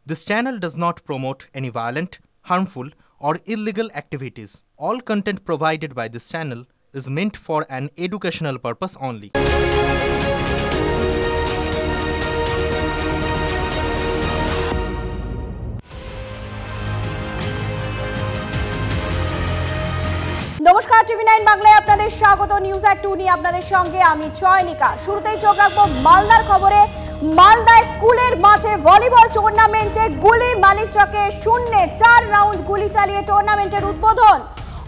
This channel does not promote any violent, harmful, or illegal activities. All content provided by this channel is meant for an educational purpose only. নমস্কার, টিভি9 বাংলায় আপনাদের স্বাগত। News এট 2 নিয়ে আপনাদের সঙ্গে আমি চয়নিকা। শুরুতেই চোখ রাখবো মালদার খবরে। মালদায় স্কুলের মাঠে ভলিবল টুর্নামেন্টে গুলি, মানিকচকে 0-4 রাউন্ড গুলি চালিয়ে টুর্নামেন্টের উদ্বোধন।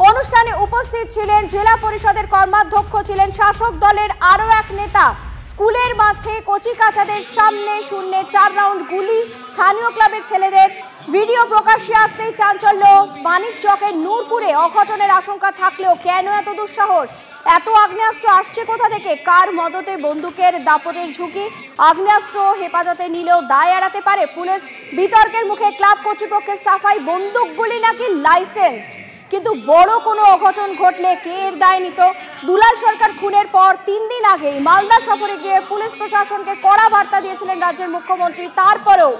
অনুষ্ঠানে উপস্থিত ছিলেন জেলা পরিষদের কর্মাধ্যক্ষ, ছিলেন শাসক দলের আরও এক নেতা। স্কুলের মাঠে কচিকাচাদের সামনে 0-4 রাউন্ড গুলি, স্থানীয় ক্লাবের ছেলেদের। ভিডিও প্রকাশ্যে আসতেই চাঞ্চল্য। মানিকচকের নূরপুরে অঘটনের আশঙ্কা থাকলেও কেন এত দুঃসাহস? এত আগ্নেয়াস্ত্র আসছে কোথা থেকে? কার মদতে বন্দুকের দাপটের ঝুঁকি? আগ্নেয়াস্ত্র হেফাজতে নিলেও দায় এড়াতে পারে পুলিশ। বিতর্কের মুখে ক্লাব কর্তৃপক্ষের সাফাই, বন্দুকগুলি নাকি লাইসেন্সড। কিন্তু বড় কোনো অঘটন ঘটলে কে এর দায় নিত? দুলাল সরকার খুনের পর 3 দিন আগেই মালদা সফরে গিয়ে পুলিশ প্রশাসনকে কড়া বার্তা দিয়েছিলেন রাজ্যের মুখ্যমন্ত্রী। তারপরেও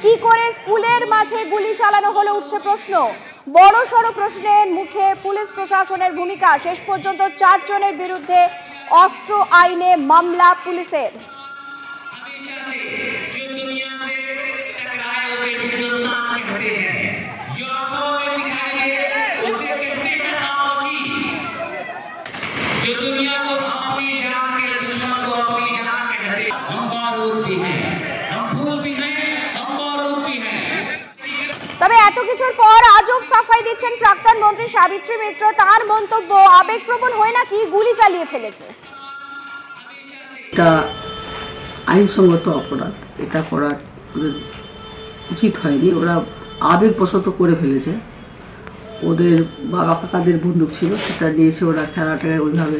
কি করে স্কুলের মাঠে গুলি চালানো হলো উঠছে প্রশ্ন। বড় সড় প্রশ্নের মুখে পুলিশ প্রশাসনের ভূমিকা। শেষ পর্যন্ত 4 জনের বিরুদ্ধে অস্ত্র আইনে মামলা পুলিশের। তবে এত কিছুর পর আজব সাফাই দিচ্ছেন প্রাক্তন মন্ত্রী সাবিত্রী মিত্র। তার মন্তব্য, আবেগপ্রবণ হয়ে নাকি গুলি চালিয়ে ফেলেছে। এটা আইনসঙ্গত অপরাধ, এটা করা উচিত হয়নি। ওরা আবেগবশত করে ফেলেছে। ওদের বাবা কাকাদের বন্দুক ছিল, সেটা নিয়েছে ওরা খেলাটাকে ওইভাবে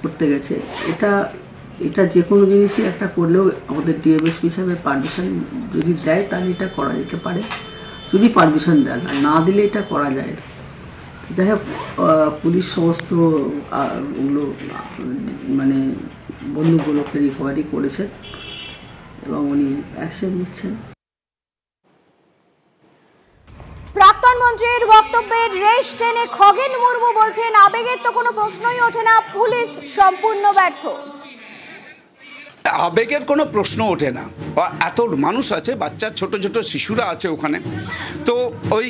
করতে গেছে। এটা যে কোনো জিনিসই একটা করলেও আমাদের ডিএমএসপি সাহেবের পারমিশন যদি দেয় তাহলে এটা করা যেতে পারে। যদি পারমিশন দেয় না দিলে এটা করা যায় না। যাই হোক, পুলিশ সমস্ত ওগুলো বন্দুকগুলোকে রিকভারি করেছে এবং উনি অ্যাকশন নিচ্ছেন। প্রাক্তন মন্ত্রীর বক্তব্যের রেশ টেনে খগেন মুর্মু বলছেন, আবেগের তো কোনো প্রশ্নই ওঠে না, পুলিশ সম্পূর্ণ ব্যর্থ। আবেগের কোনো প্রশ্ন ওঠে না। এত মানুষ আছে, বাচ্চা ছোট ছোট শিশুরা আছে ওখানে। তো ওই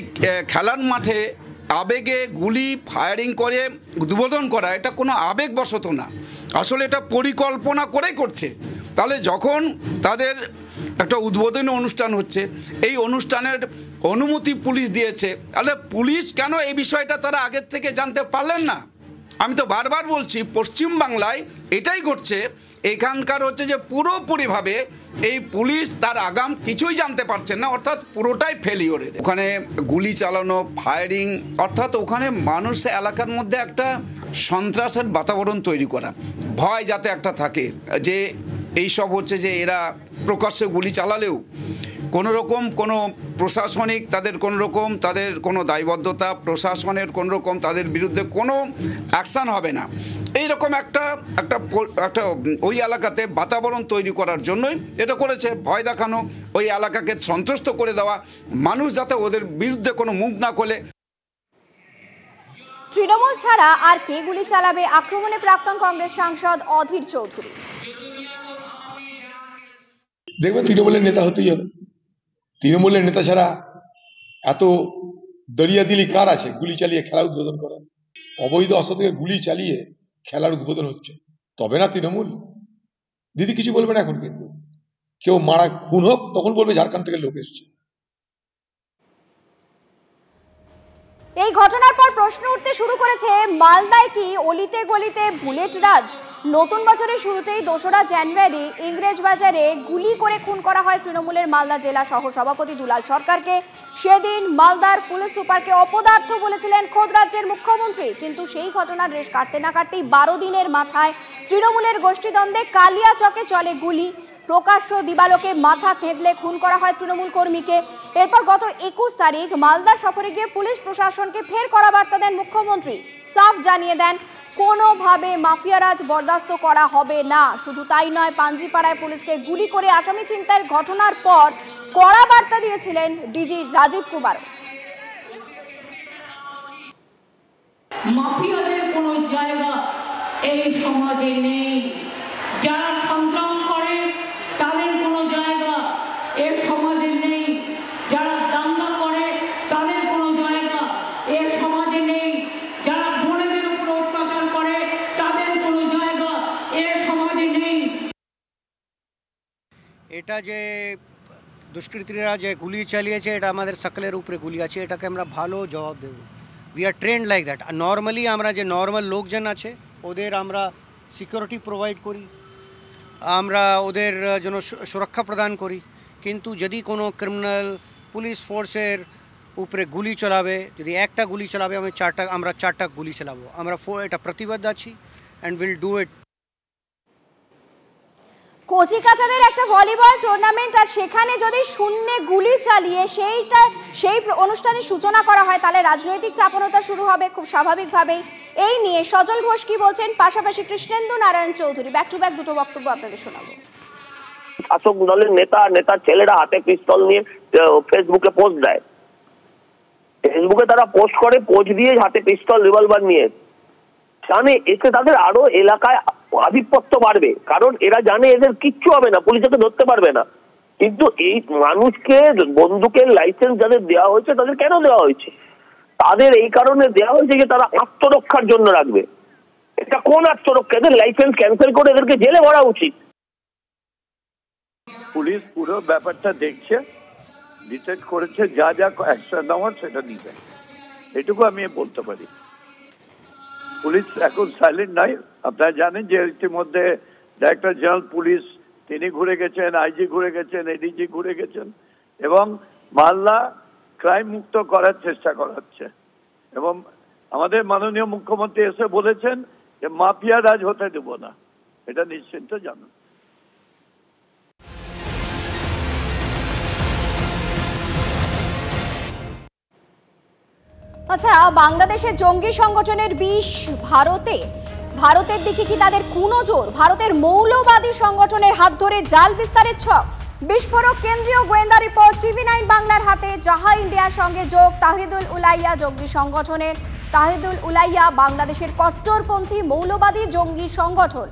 খেলার মাঠে আবেগে গুলি ফায়ারিং করে উদ্বোধন করা, এটা কোনো আবেগবশত না, আসলে এটা পরিকল্পনা করেই করছে। তাহলে যখন তাদের একটা উদ্বোধনী অনুষ্ঠান হচ্ছে, এই অনুষ্ঠানের অনুমতি পুলিশ দিয়েছে, তাহলে পুলিশ কেন এই বিষয়টা তারা আগের থেকে জানতে পারলেন না? আমি তো বারবার বলছি, পশ্চিমবাংলায় এটাই ঘটছে। এখানকার হচ্ছে যে পুরোপুরিভাবে এই পুলিশ তার আগাম কিছুই জানতে পারছেন না, অর্থাৎ পুরোটাই ফেলিওরে। ওখানে গুলি চালানো, ফায়ারিং, অর্থাৎ ওখানে মানুষ এলাকার মধ্যে একটা সন্ত্রাসের বাতাবরণ তৈরি করা, ভয় যাতে একটা থাকে যে এইসব হচ্ছে যে এরা প্রকাশ্যে গুলি চালালেও কোনো রকম কোনো প্রশাসনিক তাদের কোনো দায়বদ্ধতা, প্রশাসনের কোনো রকম তাদের বিরুদ্ধে কোনো অ্যাকশান হবে না, এইরকম একটা ওই এলাকাতে বাতাবরণ তৈরি করার জন্যই এটা করেছে। ভয় দেখানো, ওই এলাকাকে সন্ত্রস্ত করে দেওয়া, মানুষ যাতে ওদের বিরুদ্ধে কোনো মুখ না খোলে। তৃণমূল ছাড়া আর কে গুলি চালাবে? আক্রমণে প্রাক্তন কংগ্রেস সাংসদ অধীর চৌধুরী। দেখবেন তৃণমূলের নেতা হতেই হবে। তৃণমূলের নেতা ছাড়া এত দরিয়াদিলি কার আছে গুলি চালিয়ে খেলা উদ্বোধন করেন? অবৈধ অস্ত্র থেকে গুলি চালিয়ে খেলার উদ্বোধন হচ্ছে, তবে না তৃণমূল? দিদি কিছু বলবে না এখন, কিন্তু কেউ মারা খুন হোক তখন বলবে ঝাড়খণ্ড থেকে লোক এসছে। এই ঘটনার পর প্রশ্ন উঠতে শুরু করেছে, মালদায় কি অলিতে গলিতে বুলেট রাজ? নতুন বছরের শুরুতেই 2রা জানুয়ারি ইংরেজবাজারে গুলি করে খুন করা হয় তৃণমূলের মালদা জেলা সহ সভাপতি দুলাল সরকারকে। সেদিন মালদার পুলিশ সুপারকে অপদার্থ বলেছিলেন খোদ রাজ্যের মুখ্যমন্ত্রী। কিন্তু সেই ঘটনার রেশ কাটতে না কাটতেই 12 দিনের মাথায় তৃণমূলের গোষ্ঠীদ্বন্দ্বে কালিয়াচকে চলে গুলি। প্রকাশ্য দিবালোকে মাথা থেঁতলে খুন করা হয় তৃণমূল কর্মীকে। এরপর গত 21 তারিখ মালদা সফরে গিয়ে পুলিশ প্রশাসনকে ফের কড়া বার্তা দেন মুখ্যমন্ত্রী। সাফ জানিয়ে দেন, কোনোভাবে মাফিয়ারাজ বরদাস্ত করা হবে না। শুধু তাই নয়, পাঞ্জিপাড়ায় পুলিশকে গুলি করে আসামি ছিনতাইয়ের ঘটনার পর কড়া বার্তা দিয়েছিলেন ডিজি রাজীব কুমার। মাফিয়াদের কোনো জায়গা এই সমাজে নেই, যারা সন্ত্রাস করে তাদের কোনো জায়গা এর সমাজে নেই, যারা দাঙ্গা করে তাদের কোনো জায়গা এর সমাজে নেই, যারা বোনেদের উপর অত্যাচার করে তাদের কোনো জায়গা এর সমাজে নেই। এটা যে দুষ্কৃতীরা যে গুলি চালিয়েছে, এটা আমাদের সকলের উপরে গুলি আছে, এটাকে আমরা ভালো জবাব দেব। We are trend like that. আর নর্মালি আমরা যে নর্মাল লোকজন আছে ওদের আমরা সিকিউরিটি প্রোভাইড করি, আমরা ওদের জন্য সুরক্ষা প্রদান করি। কিন্তু যদি কোনো ক্রিমিনাল পুলিশ ফোর্সের উপরে গুলি চালাবে, যদি একটা গুলি চালাবে আমরা চারটা গুলি চালাবো। আমরা এটা প্রতিবদ্ধ আছি অ্যান্ড উইল ডু ইট। কচিকাচাদের একটা ভলিবল টুর্নামেন্ট, আর সেখানে যদি শূন্যে গুলি চালিয়ে সেই অনুষ্ঠানের সূচনা করা হয়, তাহলে রাজনৈতিক চাপনতা শুরু হবে খুব স্বাভাবিকভাবেই। এই নিয়ে সজল ঘোষ কি বলছেন, পাশাপাশি Krishnendu Narayan Chowdhury, back to back দুটো বক্তব্য আপনাদের শোনাবো। শাসক দলের নেতার ছেলেরা হাতে পিস্তল নিয়ে ফেসবুকে পোস্ট দেয়, ফেসবুকে তারা পোস্ট করে, পোস্ট দিয়ে হাতে পিস্তল রিভলভার নিয়ে জানে এতে তাদের আরো এলাকায় আধিপত্য বাড়বে, কারণ এরা জানে এদের কিচ্ছু হবে না, পুলিশকে ধরতে পারবে না। কিন্তু এই মানুষকে বন্দুকের লাইসেন্স যাদের দেওয়া হয়েছে তাদের কেন দেওয়া হয়েছে? তাদের এই কারণে দেওয়া হয়েছে যে তারা আত্মরক্ষার জন্য রাখবে। এটা কোন আত্মরক্ষা? এদের লাইসেন্স ক্যান্সেল করে এদেরকে জেলে ভরা উচিত। পুলিশ পুরো ব্যাপারটা দেখছে, ডিটেক্ট করেছে, যা যা অ্যাকশন নেওয়ার সেটা নিবে, এটুকু আমি বলতে পারি। পুলিশ এখন সাইলেন্ট নাই। আপনারা জানেন যে ইতিমধ্যে ডাইরেক্টর জেনারেল পুলিশ তিনি ঘুরে গেছেন, আইজি ঘুরে গেছেন, এডিজি ঘুরে গেছেন, এবং মালদা ক্রাইম মুক্ত করার চেষ্টা করা হচ্ছে। এবং আমাদের মাননীয় মুখ্যমন্ত্রী এসে বলেছেন যে মাফিয়া রাজ হতে দেব না, এটা নিশ্চিন্ত জানুন। আচ্ছা, বাংলাদেশের জঙ্গি সংগঠনের বিষ ভারতের দিকে কি তাদের কুনজর? ভারতের মৌলবাদী সংগঠনের হাত ধরে জাল বিস্তারের ছক। বিস্ফোরক কেন্দ্রীয় গোয়েন্দা রিপোর্ট। টিভি9 বাংলার হাতে জাহা ইন্ডিয়ার সঙ্গে যোগ তাহিদুল উলাইয়া জঙ্গি সংগঠনের। তাহিদুল উলাইয়া বাংলাদেশের কট্টরপন্থী মৌলবাদী জঙ্গি সংগঠন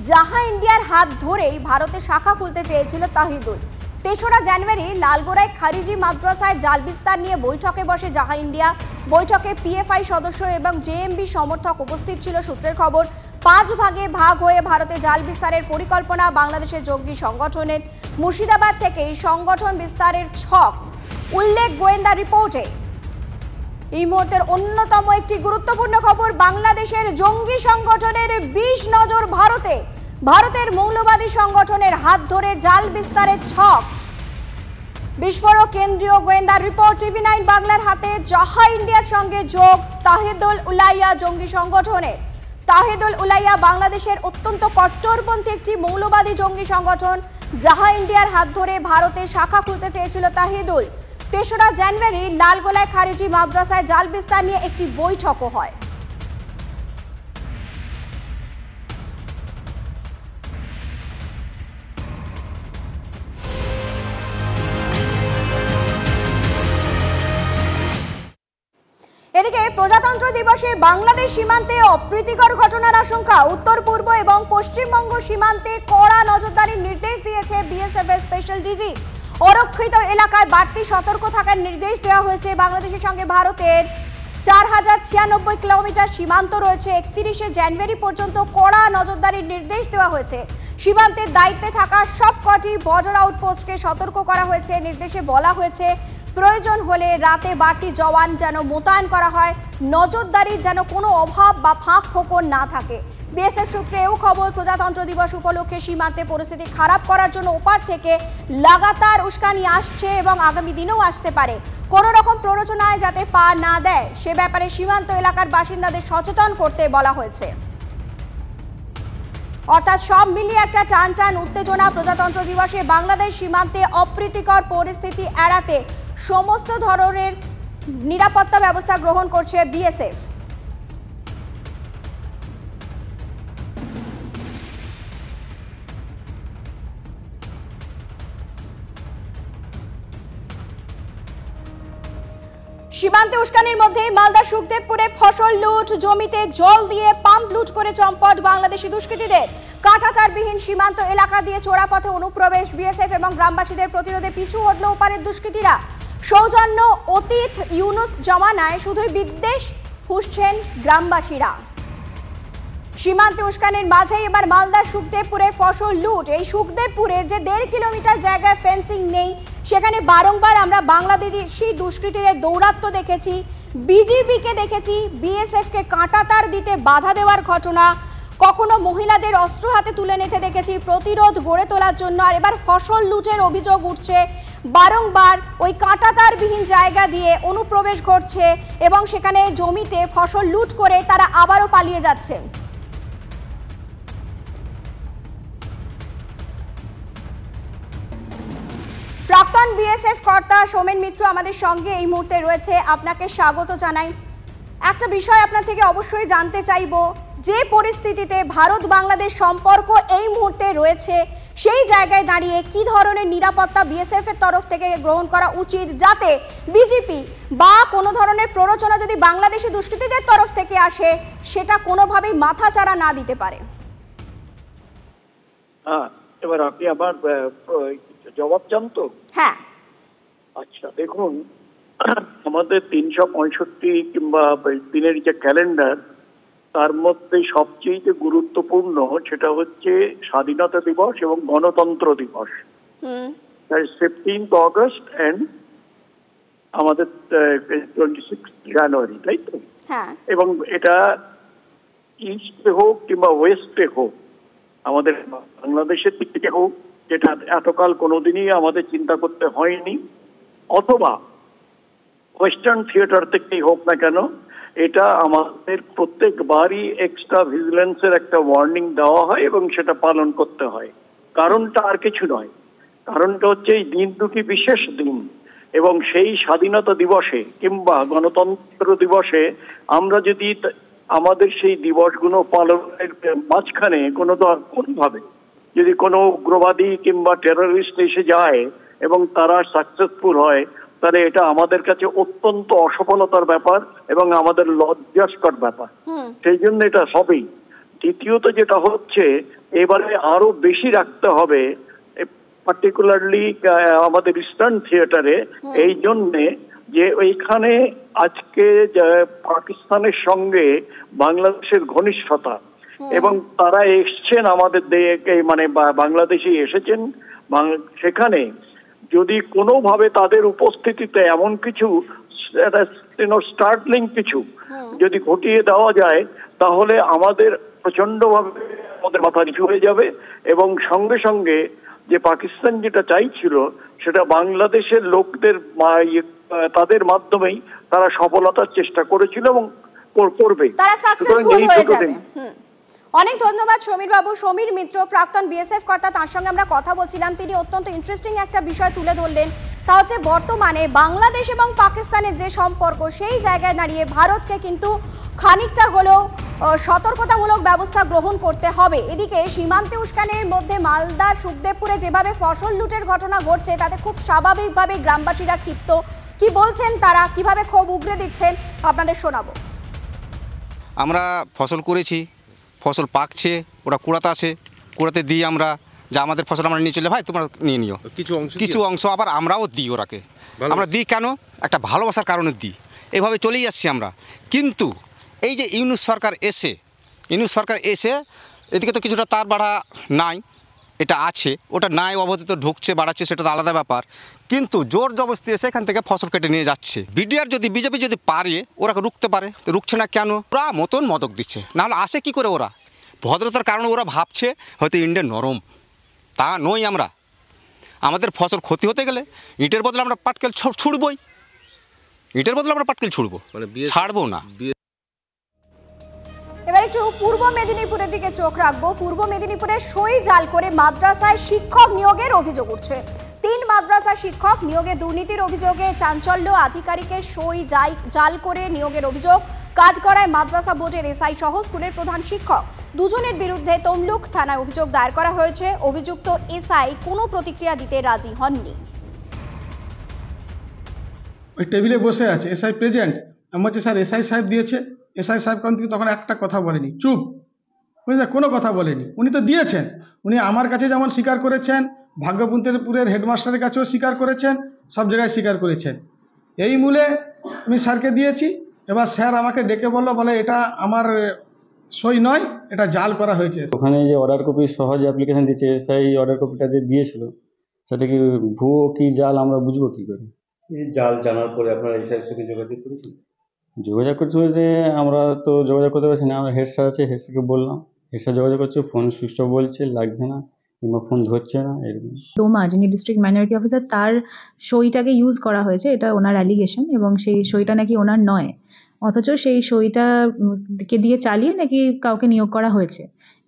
জাহা ইন্ডিয়ার হাত ধরেই ভারতে শাখা খুলতে চেয়েছিল তাহিদুল। ৩রা জানুয়ারি লালগোড়ায় খারিজি মাদ্রাসায় জাল বিস্তার নিয়ে বৈঠকে বসে জাহা ইন্ডিয়া। বৈঠকে পিএফআই সদস্য এবং জেএমবি সমর্থক উপস্থিত ছিল। সূত্রের খবর, 5 ভাগে ভাগ হয়ে ভারতে জাল বিস্তারের পরিকল্পনা বাংলাদেশের জঙ্গি সংগঠনের। মুর্শিদাবাদ থেকে সংগঠন বিস্তারের ছক উল্লেখ গোয়েন্দা রিপোর্টে। এই মুহূর্তের অন্যতম একটি গুরুত্বপূর্ণ খবর, বাংলাদেশের জঙ্গি সংগঠনের 20 নজর ভারতে। ভারতের মৌলবাদী সংগঠনের হাত ধরে জাল বিস্তারের ছক। বিস্ফোরক কেন্দ্রীয় গোয়েন্দা রিপোর্ট। টিভি9 বাংলার হাতে জাহা ইন্ডিয়ার সঙ্গে যোগ তাহিদুল উলাইয়া জঙ্গি সংগঠনের। তাহিদুল উলাইয়া বাংলাদেশের অত্যন্ত কট্টরপন্থী একটি মৌলবাদী জঙ্গি সংগঠন। জাহা ইন্ডিয়ার হাত ধরে ভারতে শাখা খুলতে চেয়েছিল তাহিদুল। ৩রা জানুয়ারি লালগোলায় খারিজি মাদ্রাসায় জাল বিস্তার নিয়ে একটি বৈঠকও হয়। এদিকে প্রজাতন্ত্র দিবসে বাংলাদেশ সীমান্তে অপ্রীতিকর ঘটনার আশঙ্কা। উত্তর পূর্ব এবং পশ্চিমবঙ্গ সীমান্তে কড়া নজরদারির নির্দেশ দিয়েছে বিএসএফ এর স্পেশাল ডিজি। অরক্ষিত এলাকায় বাড়তি সতর্ক থাকার নির্দেশ দেওয়া হয়েছে। বাংলাদেশের সঙ্গে ভারতের 4096 কিলোমিটার সীমান্ত রয়েছে। 31শে জানুয়ারি পর্যন্ত কড়া নজরদারির নির্দেশ দেওয়া হয়েছে। সীমান্তের দায়িত্বে থাকা সবকটি বর্ডার আউটপোস্টকে সতর্ক করা হয়েছে। নির্দেশে বলা হয়েছে প্রয়োজন হলে রাতে বাড়তি জওয়ান যেন মোতায়েন করা হয়, নজরদারির যেন কোনো অভাব বা ফাঁক ফোকর না থাকে। বিএসএফ সূত্রে এও খবর, প্রজাতন্ত্র দিবস উপলক্ষে সীমান্তে পরিস্থিতি খারাপ করার জন্য ওপার থেকে লাগাতার উস্কানি আসছে এবং আগামী দিনেও আসতে পারে। কোনো রকম প্ররোচনায় যাতে পা না দেয় সে ব্যাপারে সীমান্ত এলাকার বাসিন্দাদের সচেতন করতে বলা হয়েছে। অর্থাৎ সব মিলিয়ে একটা টান উত্তেজনা। প্রজাতন্ত্র দিবসে বাংলাদেশ সীমান্তে অপ্রীতিকর পরিস্থিতি এড়াতে সমস্ত ধরনের নিরাপত্তা ব্যবস্থা গ্রহণ করছে বিএসএফ। সীমান্তে উস্কানির মধ্যে মালদা সুখদেবপুরে ফসল লুট, জমিতে জল দিয়ে পাম্প লুট করে চম্পট বাংলাদেশি দুষ্কৃতীদের। কাঁটাতারবিহীন সীমান্ত এলাকা দিয়ে চোরাপথে অনুপ্রবেশ, বিএসএফ এবং গ্রামবাসীদের প্রতিরোধে পিছু হটল ওপারের দুষ্কৃতীরা। সৌজন্য অতীত ইউনুস জমানায় শুধুই বিদ্বেষ ফুঁসছেন গ্রামবাসীরা। সীমান্তে উস্কানির মাঝে এবার মালদার সুখদেবপুরে ফসল লুট। এই সুখদেবপুরের যে 1.5 কিলোমিটার জায়গায় ফেন্সিং নেই, সেখানে বারংবার আমরা বাংলাদেশি দুষ্কৃতীদের দৌরাত্ম্য দেখেছি, বিজিবিকে দেখেছি বিএসএফকে কাঁটাতার দিতে বাধা দেওয়ার ঘটনা, কখনো মহিলাদের অস্ত্র হাতে তুলে নিতে দেখেছি প্রতিরোধ গড়ে তোলার জন্য। আর এবার ফসল লুটের অভিযোগ উঠছে, বারংবার ওই কাঁটাতারবিহীন জায়গা দিয়ে অনুপ্রবেশ ঘটছে এবং সেখানে জমিতে ফসল লুট করে তারা আবারও পালিয়ে যাচ্ছে। প্রাক্তন বিএসএফ কর্তা সোমেন মিত্র আমাদের সঙ্গে এই মুহূর্তে রয়েছে, আপনাকে স্বাগত জানাই। একটা বিষয় আপনার থেকে অবশ্যই জানতে চাইব, যে পরিস্থিতিতে ভারত বাংলাদেশ সম্পর্ক এই মুহূর্তে রয়েছে, সেই জায়গায় দাঁড়িয়ে কি ধরনের নিরাপত্তা বিএসএফ এর তরফ থেকে গ্রহণ করা উচিত, যাতে বিজেপি বা কোনো ধরনের প্ররোচনা যদি বাংলাদেশি দুষ্কৃতীদের তরফ থেকে আসে সেটা কোনোভাবেই মাথাচাড়া না দিতে পারে? হ্যাঁ, এবার আপনি আবার জবাব চান তো? হ্যাঁ। আচ্ছা, দেখুন, আমাদের 365 কিংবা দিনের যে ক্যালেন্ডার, তার মধ্যে সবচেয়ে গুরুত্বপূর্ণ সেটা হচ্ছে স্বাধীনতা দিবস এবং গণতন্ত্র দিবস। 15 অগস্ট এন্ড আমাদের 26 জানুয়ারি, তাই তো? হ্যাঁ। এবং এটা ইস্টে হোক কিংবা ওয়েস্টে হোক, আমাদের বাংলাদেশের দিক থেকে হোক, যেটা এতকাল কোনোদিনই আমাদের চিন্তা করতে হয়নি, অথবা ওয়েস্টার্ন থিয়েটার থেকেই হোক না কেন, এটা আমাদের প্রত্যেকবারই এক্সট্রা ভিজিলেন্সের একটা ওয়ার্নিং দেওয়া হয় এবং সেটা পালন করতে হয়। কারণটা আর কিছু নয়, কারণটা হচ্ছে এই দিন দুটি বিশেষ দিন, এবং সেই স্বাধীনতা দিবসে কিংবা গণতন্ত্র দিবসে আমরা যদি আমাদের সেই দিবসগুলো পালনের মাঝখানে কোনোভাবে যদি কোনো উগ্রবাদী কিংবা টেররিস্ট এসে যায় এবং তারা সাকসেসফুল হয়, তাহলে এটা আমাদের কাছে অত্যন্ত অসফলতার ব্যাপার এবং আমাদের লজ্জাস্কর ব্যাপার। সেই জন্য এটা হবেই। দ্বিতীয়ত যেটা হচ্ছে, এবারে আরো বেশি রাখতে হবে, পার্টিকুলারলি আমাদের ইস্টার্ন থিয়েটারে, এই জন্যে যে ওইখানে আজকে পাকিস্তানের সঙ্গে বাংলাদেশের ঘনিষ্ঠতা, এবং তারা এসছেন আমাদের মানে বাংলাদেশে এসেছেন, সেখানে যদি কোনোভাবে তাদের উপস্থিতিতে এমন কিছু স্টার্টলিং কিছু যদি ঘটিয়ে দেওয়া যায়, তাহলে আমাদের প্রচন্ডভাবে আমাদের মাথা নিচু হয়ে যাবে, এবং সঙ্গে সঙ্গে যে পাকিস্তান যেটা চাইছিল সেটা বাংলাদেশের লোকদের তাদের মাধ্যমেই তারা সফলতার চেষ্টা করেছিল এবং করবে। অনেক ধন্যবাদ সমীর বাবু। সমীর মিত্র, প্রাক্তন বিএসএফ কর্তা, তার সঙ্গে আমরা কথা বলছিলাম। তিনি অত্যন্ত ইন্টারেস্টিং একটা বিষয় তুলে ধরলেন, তা হচ্ছে বর্তমানে বাংলাদেশ এবং পাকিস্তানের যে সম্পর্ক, সেই জায়গায় দাঁড়িয়ে ভারতকে কিন্তু খানিকটা হলেও সতর্কতামূলক ব্যবস্থা গ্রহণ করতে হবে। এদিকে সীমান্তে উস্কানির মধ্যে মালদার সুখদেবপুরে যেভাবে ফসল লুটের ঘটনা ঘটছে, তাতে খুব স্বাভাবিকভাবে গ্রামবাসীরা ক্ষিপ্ত। কি বলছেন তারা, কিভাবে ক্ষোভ উগরে দিচ্ছেন, আপনাদের শোনাবো। আমরা ফসল করেছি, ফসল পাকছে, ওরা কুড়াতে আসে, কুড়াতে দিই আমরা, যা আমাদের ফসল আমরা নিয়ে চলে, ভাই তোমরা নিয়ে নিও। কিছু অংশ আবার আমরাও দিই ওরাকে। আমরা দিই কেন? একটা ভালোবাসার কারণে দিই। এভাবে চলেই আসছি আমরা। কিন্তু এই যে ইউনুস সরকার এসে এদিকে তো কিছুটা তার বাড়া নাই, এটা আছে, ওটা নাই অবধিত ঢুকছে, বাড়াচ্ছে, সেটা তো আলাদা ব্যাপার। কিন্তু জোর জবরদস্তি এসে এখান থেকে ফসল কেটে নিয়ে যাচ্ছে। বিজেপি যদি পারে, ওরা রুখতে পারে, তো রুখছে না কেন? ওরা মতন মদক দিচ্ছে, নাহলে আসে কি করে? ওরা ভদ্রতার কারণে ওরা ভাবছে হয়তো ইন্ডিয়া নরম, তা নই আমরা। আমাদের ফসল ক্ষতি হতে গেলে ইটের বদলে আমরা পাটকেল ছুড়বই, ছাড়বো না। এবার একটু পূর্ব মেদিনীপুরের দিকে চোখ রাখবো। পূর্ব মেদিনীপুরে সই জাল করে মাদ্রাসায় শিক্ষক নিয়োগের অভিযোগ উঠছে। 3 মাদ্রাসা শিক্ষক নিয়োগে দুর্নীতির অভিযোগে চাঞ্চল্য। আধিকারিকের সই জাল করে নিয়োগের অভিযোগ। কাঠগড়ায় মাদ্রাসা বোর্ডের এসআই সহ স্কুলের প্রধান শিক্ষক দুজনের বিরুদ্ধে তমলুক থানায় অভিযোগ দায়ের করা হয়েছে। অভিযুক্ত এসআই কোনো প্রতিক্রিয়া দিতে রাজি হননি। ওই টেবিলে বসে আছে, এসআই প্রেজেন্ট। আমি বলছি স্যার এসআই সাহেব দিয়েছে। এসআই সাহেব কিন্তু তখন একটা কথা বলেনি, চুপ, বুঝলেন, কোনো কথা বলেনি। উনি তো দিয়েছেন, উনি আমার কাছে যেমন স্বীকার করেছেন, ভাগ্যপুরের হেডমাস্টারের কাছেও স্বীকার করেছেন, সব জায়গায় স্বীকার করেছেন। এই মূলে আমি স্যারকে দিয়েছি। এবার স্যার আমাকে ডেকে বলে এটা আমার সই নয়, এটা জাল করা হয়েছে। ওখানে যে অর্ডার কপি সহজ অ্যাপ্লিকেশন দিচ্ছে, সেই অর্ডার কপিটা যে দিয়েছিল সেটা কি ভুয়ো কি জাল আমরা বুঝবো কি করে? এই জাল জানার পরে আপনারা এসআইয়ের সঙ্গে যোগাযোগ করেছেন? যোগাযোগ করতে বলতে আমরা তো যোগাযোগ করতে পারছি না। আমরা হেড স্যার আছে, হেড স্যারকে বললাম, হেড স্যার যোগাযোগ করছে, ফোন সুইচ অফ বলছে, লাগছে না কিংবা ফোন ধরছে না, এরকম। ডোমা যিনি ডিস্ট্রিক্ট মাইনরিটি অফিসার, তার সইটাকে ইউজ করা হয়েছে, এটা ওনার অ্যালিগেশন, এবং সেই সইটা নাকি ওনার নয়, অথচ সেই সইটাকে দিয়ে চালিয়ে নাকি কাউকে নিয়োগ করা হয়েছে,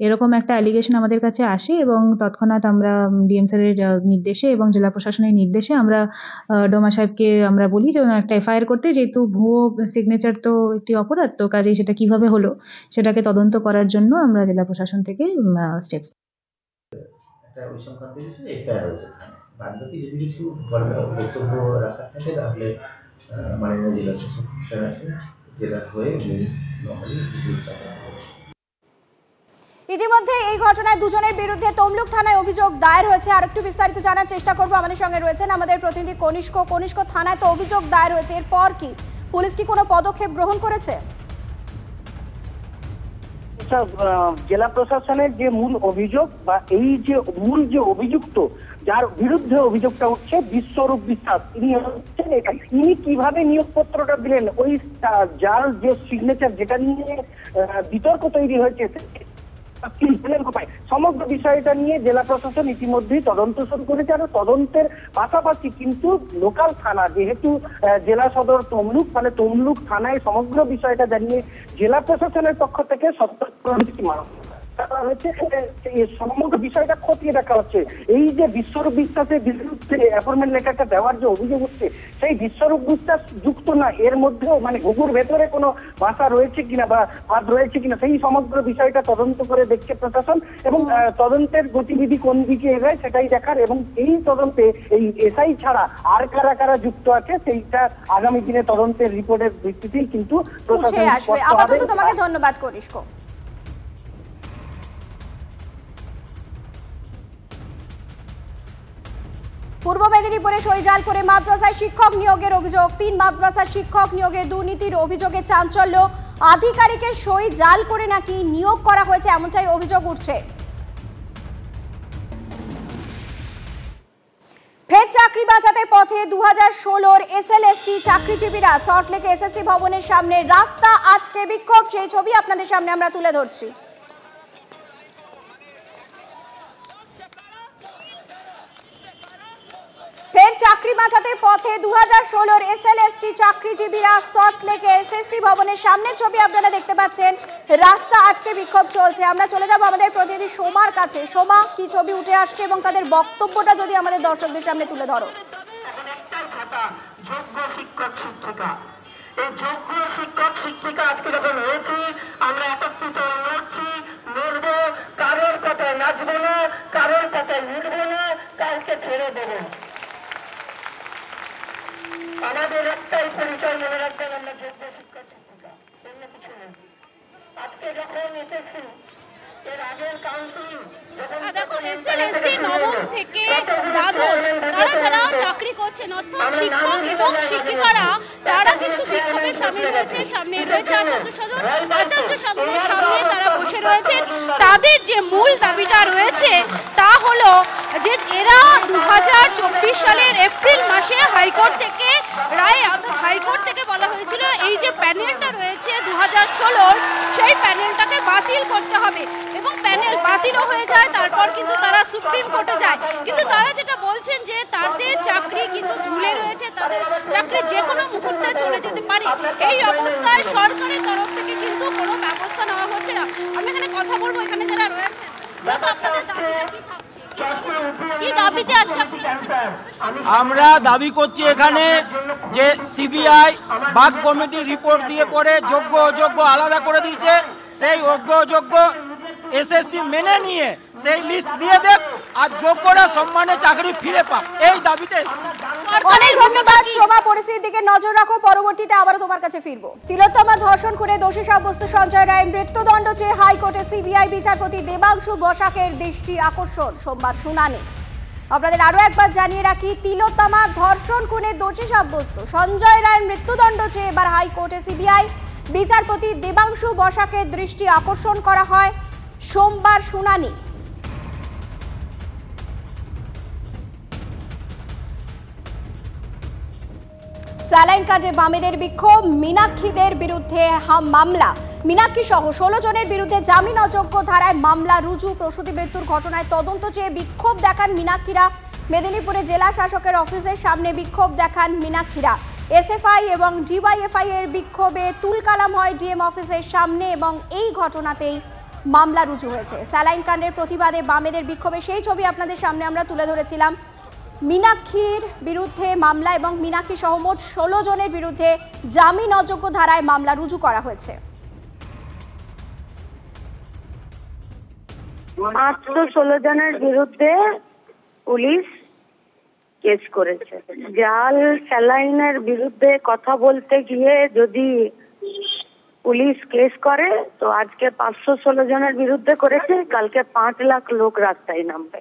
এরকম একটা অ্যালিগেশন আমাদের কাছে আসে। এবং তৎক্ষণাৎ আমরা ডিএম স্যারের নির্দেশে এবং জেলা প্রশাসনের নির্দেশে আমরা ডোমা সাহেবকে আমরা বলি যে ওনার একটা এফআইআর করতে, যেহেতু ভুয়ো সিগনেচার তো একটি অপরাধ, তো কাজেই সেটা কিভাবে হলো সেটাকে তদন্ত করার জন্য আমরা জেলা প্রশাসন থেকে স্টেপস। একটা ওই সংক্রান্ত বিষয়ে এফআইআর হয়েছে থানায়। বাদবাকি যদি কিছু বক্তব্য রাখার থাকে তাহলে মাননীয় জেলা শাসক স্যার আছে, জেলার হয়ে উনি নর্মালি ডিটেলস রাখেন। ইতিমধ্যে এই ঘটনায় দুজনের বিরুদ্ধে তমলুক থানায় অভিযোগ দায়ের হয়েছে। আর একটু বিস্তারিত জানার চেষ্টা করব, আমাদের সঙ্গে রয়েছেন আমাদের প্রতিনিধি কনিষ্ক থানায় তো অভিযোগ দায়ের হয়েছে, এরপর কি পুলিশ কি কোনো পদক্ষেপ গ্রহণ করেছে? জেলা প্রশাসনের যে মূল অভিযোগ বা এই যে মূল যে অভিযুক্ত যার বিরুদ্ধে অভিযোগটা উঠছে, বিশ্বরূপ বিশ্বাস, ইনি কিভাবে নিয়োগপত্রটা দিলেন, ওই যার যে সিগনেচার যেটা নিয়ে বিতর্ক তৈরি হয়েছে, সমগ্র বিষয়টা নিয়ে জেলা প্রশাসন ইতিমধ্যেই তদন্ত শুরু করেছে। আর তদন্তের পাশাপাশি কিন্তু লোকাল থানা, যেহেতু জেলা সদর তমলুক, ফলে তমলুক থানায় সমগ্র বিষয়টা জানিয়ে জেলা প্রশাসনের পক্ষ থেকে সতর্ক হয়েছে। সমগ্র বিষয়টা খতিয়ে দেখা হচ্ছে। এই যে বিশ্বরূপ বিশ্বাসের বিরুদ্ধে অ্যাপয়েন্টমেন্ট লেটারটা দেওয়ার যে অভিযোগ হচ্ছে, সেই বিশ্বরূপ বিশ্বাস যুক্ত না, এর মধ্যেও মানে ঘুঘুর ভেতরে কোনো ভাষা রয়েছে কিনা বা হাত রয়েছে কিনা, সেই সমগ্র বিষয়টা তদন্ত করে দেখছে প্রশাসন। এবং তদন্তের গতিবিধি কোন দিকে এগোয় সেটাই দেখার, এবং এই তদন্তে এই এসআই ছাড়া আর কারা কারা যুক্ত আছে সেইটা আগামী দিনে তদন্তের রিপোর্টের ভিত্তিতেই কিন্তু প্রশাসন আসবে। আপাতত তোমাকে ধন্যবাদ কনিষ্ক। পূর্ব মেদিনীপুরে সই জাল করে মাদ্রাসায় শিক্ষক নিয়োগের অভিযোগ। 3 মাদ্রাসার শিক্ষক নিয়োগে দুর্নীতির অভিযোগে চাঞ্চল্য। আধিকারিকের সই জাল করে নাকি নিয়োগ করা হয়েছে, এমনটাই অভিযোগ উঠছে। ফের চাকরি বাঁচাতে পথে 2016-র এসএলএসটি চাকরিজীবীরা সল্টলেক এসএসসি ভবনের সামনে রাস্তা আটকে বিক্ষোভ, সেই ছবি আপনাদের সামনে আমরা তুলে ধরছি। ফের চাকরি বাঁচাতে পথে 2016-র এসএলএসটি চাকরিজীবীরা সল্টলেক এসএসসি ভবনের সামনে, ছবি আপনারা দেখতে পাচ্ছেন, রাস্তা আটকে বিক্ষোভ চলছে। আমরা চলে যাব আমাদের প্রতিনিধি সোমার কাছে। সোমা, কি ছবি উঠে আসছে এবং তাদের বক্তব্যটা যদি আমাদের দর্শকদের সামনে তুলে ধরো। যোগ্য শিক্ষক শিক্ষিকা, এই যোগ্য শিক্ষক শিক্ষিকা আজকে যখন হয়েছে, আমরা একত্রিত লড়ছি, লড়বো, কারোর কথায় নাচবো না, কারোর কথায় উঠবো না, কাউকে ছেড়ে দেবো। আমাদের একটাই পরিচয়, মনে রাখবেন, আমরা যোগ্য শিক্ষক শিক্ষিকা, অন্য কিছু নেই। আজকে যখন এসেছি, এর আগের কাউন্সিল দেখো, এসএলএসটি নবম থেকে দ্বাদশ তারা যারা চাকরি করছেন, অর্থাৎ শিক্ষক এবং শিক্ষিকারা, তারা কিন্তু বিক্ষোভে সামিল হয়েছে। সামনে রয়েছে আচার্য সদনের সামনে তারা বসে রয়েছেন। তাদের যে মূল দাবিটা রয়েছে তা হলো যে এরা 2024 সালের এপ্রিল মাসে হাইকোর্ট থেকে রায়, অর্থাৎ হাইকোর্ট থেকে বলা হয়েছিল এই যে প্যানেলটা রয়েছে 2016, সেই প্যানেলটাকে বাতিল করতে হবে, এবং প্যানেল বাতিলও হয়ে যায়। তারপর কিন্তু তারা সুপ্রিম কোর্টে যায়, কিন্তু তারা যেটা বলছেন যে তাদের চাকরি কিন্তু ঝুলে রয়েছে, তাদের চাকরি যে কোনো মুহূর্তে চলে যেতে পারে। এই অবস্থায় সরকারের তরফ থেকে কিন্তু কোনো ব্যবস্থা নেওয়া হচ্ছে না। আমি এখানে কথা বলবো, এখানে যারা রয়েছেন, আমরা দাবি করছি এখানে যে সিবিআই বাগ কমিটির রিপোর্ট দিয়ে পরে যোগ্য অযোগ্য আলাদা করে দিয়েছে, সেই অযোগ্য এসএসসি মেনে নিয়ে সেই লিস্ট দিয়ে দেব, আর যোগ্যরা সম্মানে চাকরি ফিরে পাক, এই দাবিতে এসেছি। অনেক ধন্যবাদ সোমা, পরিস্থিতির দিকে নজর রাখো, পরবর্তীতে আবারও তোমার কাছে ফিরবো। তিলোত্তমা ধর্ষণ করে দোষী সাব্যস্ত সঞ্জয় রায় মৃত্যুদণ্ড চেয়ে হাইকোর্টে সিবিআই বিচারপতি দেবাংশু বসাকের দৃষ্টি আকর্ষণ, সোমবার শুনানি। আপনাদের আরো একবার জানিয়ে রাখি, তিলোত্তমা ধর্ষণ খুনে দোষী সাব্যস্ত সঞ্জয় রায়ের মৃত্যুদণ্ড চেয়ে এবার হাইকোর্টে সিবিআই বিচারপতি দেবাংশু বসাকের দৃষ্টি আকর্ষণ করা হয়, সোমবার শুনানি। স্যালাইন কাণ্ডে বামেদের বিক্ষোভ, মীনাক্ষীদের বিরুদ্ধে মামলা, মীনাক্ষী সহ 16 জনের বিরুদ্ধে জামিন অযোগ্য ধারায় মামলা রুজু। প্রসূতি মৃত্যুর ঘটনায় তদন্ত চেয়ে বিক্ষোভ দেখান মীনাক্ষীরা। মেদিনীপুরে জেলা শাসকের অফিসের সামনে বিক্ষোভ দেখান মীনাক্ষীরা। এসএফআই এবং ডিওয়াইএফআই এর বিক্ষোভে তুলকালাম হয় ডিএম অফিসের সামনে এবং এই ঘটনাতেই মামলা রুজু হয়েছে। স্যালাইন কাণ্ডের প্রতিবাদে বামেদের বিক্ষোভে সেই ছবি আপনাদের সামনে আমরা তুলে ধরেছিলাম। মীনাক্ষীর বিরুদ্ধে মামলা এবং মীনাক্ষী সহ মোট 16 জনের বিরুদ্ধে জামিন অযোগ্য ধারায় মামলা রুজু করা হয়েছে। মাত্র 16 জনের বিরুদ্ধে পুলিশ কেস করেছে। জাল স্যালাইনের বিরুদ্ধে কথা বলতে গিয়ে যদি পুলিশ কেস করে তো আজকে 516 জনের বিরুদ্ধে করেছে, কালকে 5 লাখ লোক রাস্তায় নামবে।